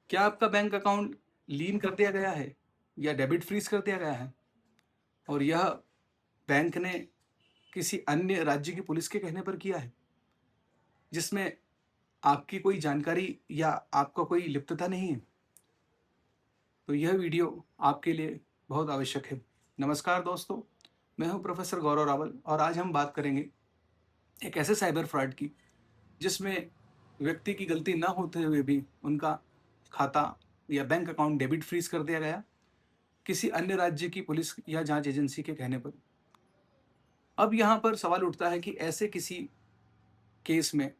क्या आपका bank account लीन कर दिया गया है या डेबिट फ्रीज कर दिया गया है और यह बैंक ने किसी अन्य राज्य की पुलिस के कहने पर किया है, जिसमें आपकी कोई जानकारी या आपका कोई लिप्तता नहीं है? तो यह वीडियो आपके लिए बहुत आवश्यक है। नमस्कार दोस्तों, मैं हूं प्रोफेसर गौरव रावल और आज हम बात करेंगे एक ऐसे साइबर फ्रॉड की जिसमें व्यक्ति की गलती ना होते हुए भी उनका खाता या बैंक अकाउंट डेबिट फ्रीज कर दिया गया किसी अन्य राज्य की पुलिस या जांच एजेंसी के कहने पर। अब यहाँ पर सवाल उठता है कि ऐसे किसी केस में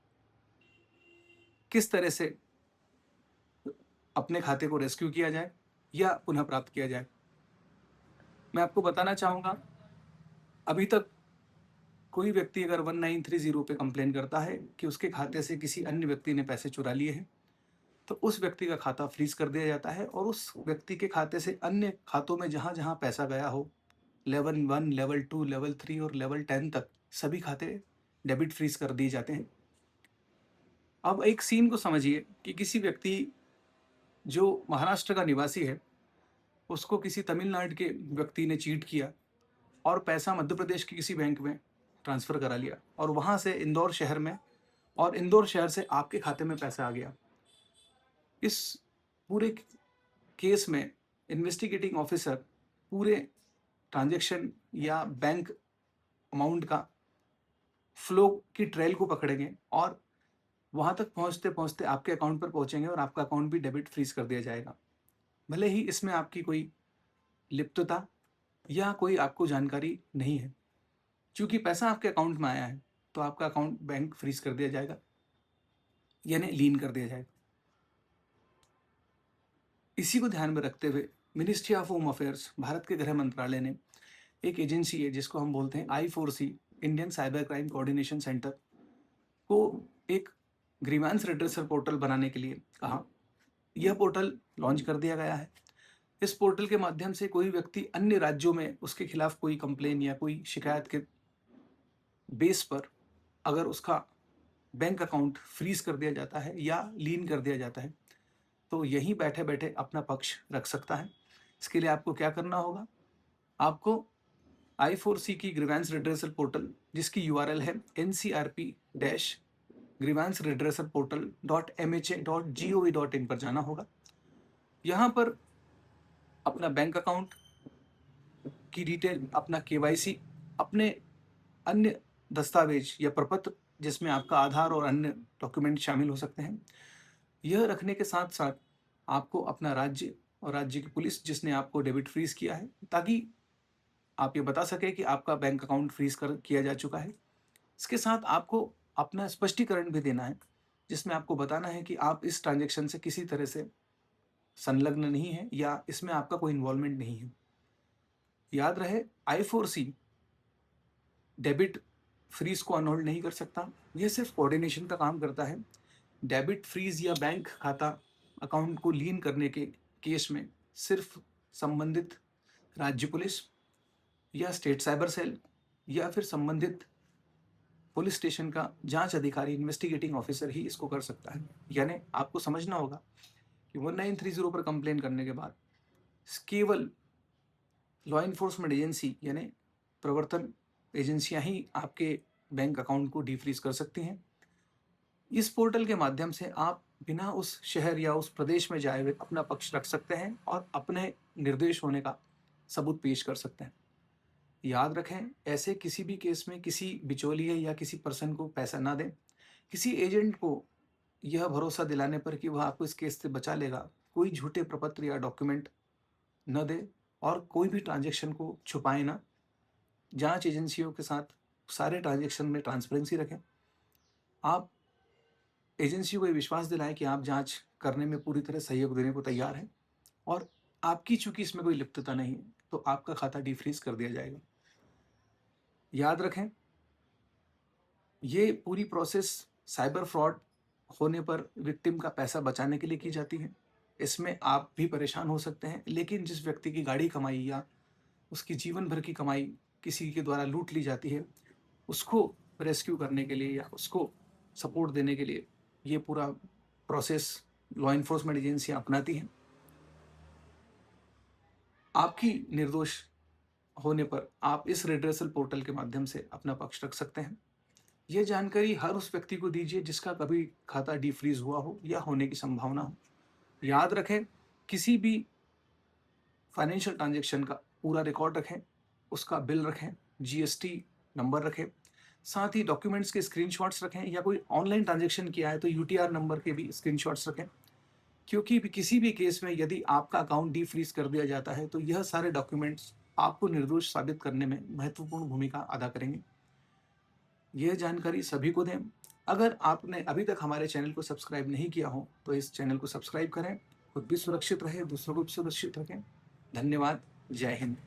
किस तरह से अपने खाते को रेस्क्यू किया जाए या पुनः प्राप्त किया जाए। मैं आपको बताना चाहूँगा, अभी तक कोई व्यक्ति अगर 1930 पे कंप्लेन करता है कि उसके खाते से किसी अन्य व्यक्ति ने पैसे चुरा लिए हैं, तो उस व्यक्ति का खाता फ्रीज़ कर दिया जाता है और उस व्यक्ति के खाते से अन्य खातों में जहाँ-जहाँ पैसा गया हो, लेवल 1, लेवल 2, लेवल 3 और लेवल 10 तक सभी खाते डेबिट फ्रीज़ कर दिए जाते हैं। अब एक सीन को समझिए कि किसी व्यक्ति जो महाराष्ट्र का निवासी है, उसको किसी तमिलनाडु के व्यक्ति ने चीट किया और पैसा मध्य प्रदेश के किसी बैंक में ट्रांसफ़र करा लिया और वहाँ से इंदौर शहर में और इंदौर शहर से आपके खाते में पैसा आ गया। इस पूरे केस में इन्वेस्टिगेटिंग ऑफिसर पूरे ट्रांज़ैक्शन या बैंक अमाउंट का फ्लो की ट्रेल को पकड़ेंगे और वहाँ तक पहुँचते-पहुँचते आपके अकाउंट पर पहुँचेंगे और आपका अकाउंट भी डेबिट फ्रीज़ कर दिया जाएगा। भले ही इसमें आपकी कोई लिप्तता या कोई आपको जानकारी नहीं है। चूँकि पैसा आपके अकाउंट में आया है, तो आपका अकाउंट बैंक फ्रीज़ कर दिया जाएगा, यानी लीन कर दिया जाएगा। इसी को ध्यान में रखते हुए ministry of home affairs, Bharat के गृह मंत्रालय ने एक एजेंसी है जिसको हम बोलते हैं I4C, Indian cyber crime coordination centre, को एक ग्रीवांस रिड्रेसल पोर्टल बनाने के लिए कहा। यह पोर्टल लॉन्च कर दिया गया है। इस पोर्टल के माध्यम से कोई व्यक्ति अन्य राज्यों में उसके खिलाफ कोई कंप्लेन या कोई शिकायत के बेस पर अगर उसका बैंक अकाउंट फ्रीज कर दिया जाता है या लीन कर दिया जाता है, तो यहीं बैठे-बैठे अपना पक्ष रख सकता है। इसके लिए आपको क्या करना होगा? आपको I4C की ग्रीवेंस रिड्रेसल पोर्टल, जिसकी यूआरएल है ncrp-grievanceredressalportal.mha.gov.in पर जाना होगा। यहाँ पर अपना बैंक अकाउंट की डिटेल, अपना केवाईसी, अपने अन्य दस्तावेज या प्रपत्र जिसमें आपका आधार और अन्य डॉक्यूमेंट शामिल हो सकते हैं, यह रखने के साथ-साथ आपको अपना राज्य और राज्य की पुलिस जिसने आपको डेबिट फ्रीज़ किया है, ताकि आप ये बता सकें कि आपका बैंक अकाउंट फ्रीज़ कर किया जा चुका है। इसके साथ आपको अपना स्पष्टीकरण भी देना है, जिसमें आपको बताना है कि आप इस ट्रांज़ैक्शन से किसी तरह से संलग्न नहीं हैं या इसमें आपका कोई इन्वॉल्वमेंट नहीं है। याद रहे, I4C डेबिट फ्रीज़ को अनहोल्ड नहीं कर सकता, यह सिर्फ़ कोऑर्डिनेशन का काम करता है। डेबिट फ्रीज़ या बैंक खाता अकाउंट को लीन करने के केस में सिर्फ़ संबंधित राज्य पुलिस या स्टेट साइबर सेल या फिर संबंधित पुलिस स्टेशन का जांच अधिकारी, इन्वेस्टिगेटिंग ऑफिसर ही इसको कर सकता है। यानी आपको समझना होगा कि 1930 पर कंप्लेन करने के बाद केवल लॉ इन्फोर्समेंट एजेंसी यानी प्रवर्तन एजेंसियां ही आपके बैंक अकाउंट को डीफ्रीज कर सकती हैं। इस पोर्टल के माध्यम से आप बिना उस शहर या उस प्रदेश में जाए हुए अपना पक्ष रख सकते हैं और अपने निर्दोष होने का सबूत पेश कर सकते हैं। याद रखें, ऐसे किसी भी केस में किसी बिचौलिए या किसी पर्सन को पैसा ना दें। किसी एजेंट को यह भरोसा दिलाने पर कि वह आपको इस केस से बचा लेगा, कोई झूठे प्रपत्र या डॉक्यूमेंट न दें और कोई भी ट्रांज़ैक्शन को छुपाएँ ना। जाँच एजेंसियों के साथ सारे ट्रांज़ैक्शन में ट्रांसपेरेंसी रखें। आप एजेंसियों को ये विश्वास दिलाएँ कि आप जाँच करने में पूरी तरह सहयोग देने को तैयार हैं और आपकी चूँकि इसमें कोई लिप्तता नहीं है, तो आपका खाता डिफ्रीज़ कर दिया जाएगा। याद रखें, ये पूरी प्रोसेस साइबर फ्रॉड होने पर विक्टिम का पैसा बचाने के लिए की जाती है। इसमें आप भी परेशान हो सकते हैं, लेकिन जिस व्यक्ति की गाढ़ी कमाई या उसकी जीवन भर की कमाई किसी के द्वारा लूट ली जाती है, उसको रेस्क्यू करने के लिए या उसको सपोर्ट देने के लिए ये पूरा प्रोसेस लॉ इन्फोर्समेंट एजेंसियां अपनाती हैं। आपकी निर्दोष होने पर आप इस रिड्रेसल पोर्टल के माध्यम से अपना पक्ष रख सकते हैं। यह जानकारी हर उस व्यक्ति को दीजिए जिसका कभी खाता डीफ्रीज हुआ हो या होने की संभावना हो। याद रखें, किसी भी फाइनेंशियल ट्रांजैक्शन का पूरा रिकॉर्ड रखें, उसका बिल रखें, जीएसटी नंबर रखें, साथ ही डॉक्यूमेंट्स के स्क्रीनशॉट्स रखें, या कोई ऑनलाइन ट्रांजैक्शन किया है तो यूटीआर नंबर के भी स्क्रीनशॉट्स रखें। क्योंकि किसी भी केस में यदि आपका अकाउंट डीफ्रीज कर दिया जाता है तो यह सारे डॉक्यूमेंट्स आपको निर्दोष साबित करने में महत्वपूर्ण भूमिका अदा करेंगे। यह जानकारी सभी को दें। अगर आपने अभी तक हमारे चैनल को सब्सक्राइब नहीं किया हो तो इस चैनल को सब्सक्राइब करें। खुद भी सुरक्षित रहें, दूसरों को भी सुरक्षित रखें। धन्यवाद। जय हिंद।